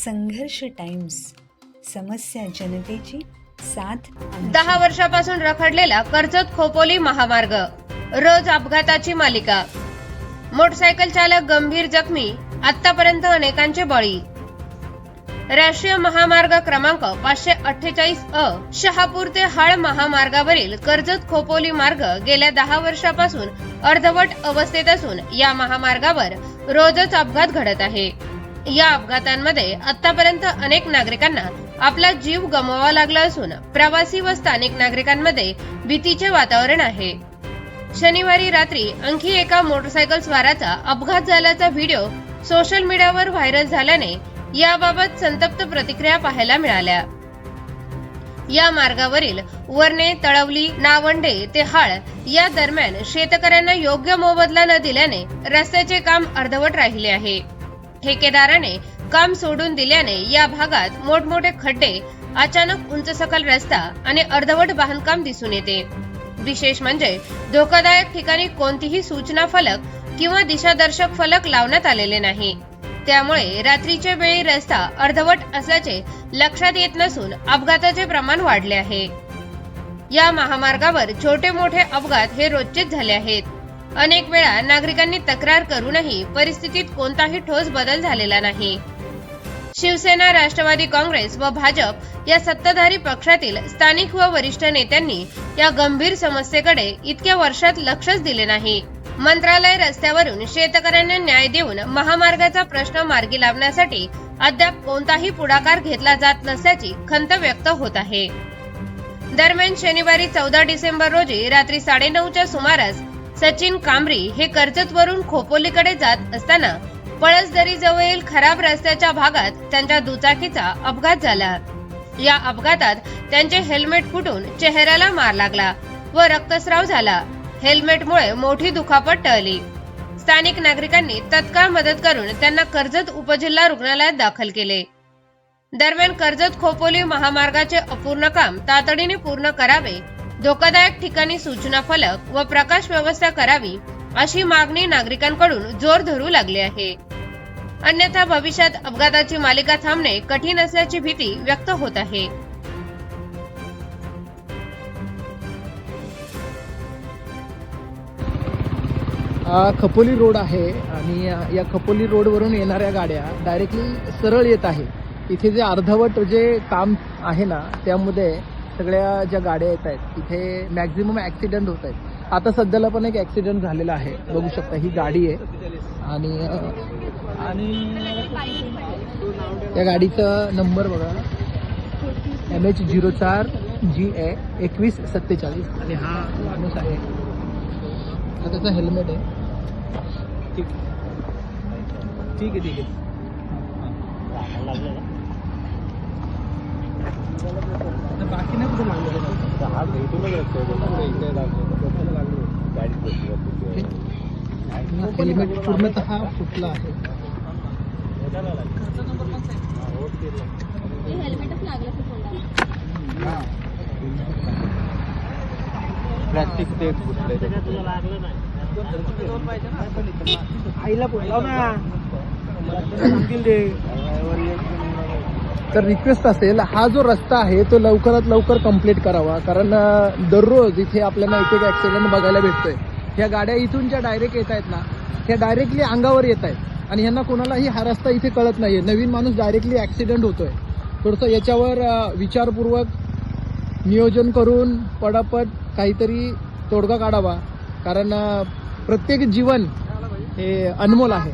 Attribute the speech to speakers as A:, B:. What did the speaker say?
A: संघर्ष टाइम्स, समस्या जनतेची, साथ आमची.
B: 10 वर्षापासून रखडलेला कर्जत खोपोली महामार्ग, रोज अपघाताची मालिका. मोटरसायकल चालक गंभीर जखमी, आतापर्यंत अनेकांचे बळी. राष्ट्रीय महामार्ग क्रमांक 548 शहापूर ते हाळ महामार्गावरील कर्जत खोपोली मार्ग गेल्या 10 वर्षापासून अर्धवट अवस्थेत असून या महामार्गावर रोजच अपघात घडत आहे. या अपघातांमध्ये आतापर्यंत अनेक नागरिकांना आपला जीव गमवावा लागला असून प्रवासी व स्थानिक नागरिकांमध्ये भीतीचे वातावरण आहे. शनिवारी रात्री आणखी एका मोटरसायकल स्वाराचा अपघात झाल्याचा व्हिडिओ सोशल मीडियावर व्हायरल झाल्याने याबाबत संतप्त प्रतिक्रिया पाहायला मिळाल्या. या मार्गावरील वरणे, तळवली, नावंडे ते हाळ या दरम्यान शेतकऱ्यांना योग्य मोबदला न दिल्याने रस्त्याचे काम अर्धवट राहिले आहे. ठेकेदाराने काम सोडून दिल्याने या भागात मोठमोठे खड्डे, अचानक उंचसखल रस्ता आणि अर्धवट बांधकाम दिसून येते. विशेष म्हणजे धोकादायक ठिकाणी कोणतीही सूचना फलक किंवा दिशादर्शक फलक लावण्यात आलेले नाही. त्यामुळे रात्रीच्या वेळी रस्ता अर्धवट असल्याचे लक्षात येत नसून अपघाताचे प्रमाण वाढले आहे. या महामार्गावर छोटे मोठे अपघात हे रोजचेच झाले आहेत. अनेक वेळा नागरिकांनी तक्रार करूनही परिस्थितीत कोणताही ठोस बदल झालेला नाही. शिवसेना, राष्ट्रवादी काँग्रेस व भाजप या सत्ताधारी पक्षातील स्थानिक व वरिष्ठ नेत्यांनी या गंभीर समस्येकडे इतक्या वर्षात लक्षच दिले नाही. मंत्रालय रस्त्यावरून शेतकऱ्यांना न्याय देऊन महामार्गाचा प्रश्न मार्गी लावण्यासाठी अद्याप कोणताही पुढाकार घेतला जात नसल्याची खंत व्यक्त होत आहे. दरम्यान शनिवारी 14 डिसेंबर रोजी रात्री 9:30च्या सुमारास सचिन कांबरी हे कर्जतवरून खोपोलीकडे जात असताना पळसदरी जवळील खराब रस्त्याच्या भागात त्यांच्या दुचाकीचा अपघात झाला. या अपघातात त्यांचे हेल्मेट फुटून चेहऱ्याला मार लागला व रक्तस्राव झाला. हेल्मेटमुळे मोठी दुखापत टळली. स्थानिक नागरिकांनी तत्काळ मदत करून त्यांना कर्जत उपजिल्हा रुग्णालयात दाखल केले. दरम्यान कर्जत खोपोली महामार्गाचे अपूर्ण काम तातडीने पूर्ण करावे, धोकादायक ठिकाणी सूचना फलक व प्रकाश व्यवस्था करावी अशी मागणी नागरिकांकडून जोर धरू लागली आहे. अन्यथा भविष्यात अपघाताची मालिका थांबणे कठीण असल्याची भीती व्यक्त होत आहे.
C: खपोली रोड आहे आणि या खपोली रोडवरून येणाऱ्या गाड्या डायरेक्टली सरळ येत आहे. इथे जे अर्धवट जे काम आहे ना, त्यामध्ये सगळ्या ज्या गाड्या येत आहेत तिथे मॅक्झिमम ॲक्सिडेंट होत आहेत. आता सध्याला पण एक ॲक्सिडेंट झालेला आहे, बघू शकता. ही गाडी आहे आणि या गाडीचा नंबर बघा, MH04GA 2147 आणि हा माणूस आहे. हा त्याचा हेल्मेट आहे. ठीक आहे. बाकी नाही कुठे हेल्मेट पूर्णतः फुटला आहे. प्लास्टिक ते आईला बोलाव ना. तर रिक्वेस्ट असेल, हा जो रस्ता आहे तो लवकरात लवकर कंप्लीट करावा, कारण दररोज इथे आपल्याला एक ॲक्सिडेंट बघायला भेटतोय. ह्या गाड्या इथून ज्या डायरेक्ट येत आहेत ना, ह्या डायरेक्टली अंगावर येत आहेत आणि ह्यांना कोणालाही हा रस्ता इथे कळत नाहीये. नवीन माणूस डायरेक्टली ॲक्सिडेंट होतोय. थोडंसं याच्यावर विचारपूर्वक नियोजन करून पटापट काहीतरी तोडगा काढावा, कारण प्रत्येक जीवन हे अनमोल आहे.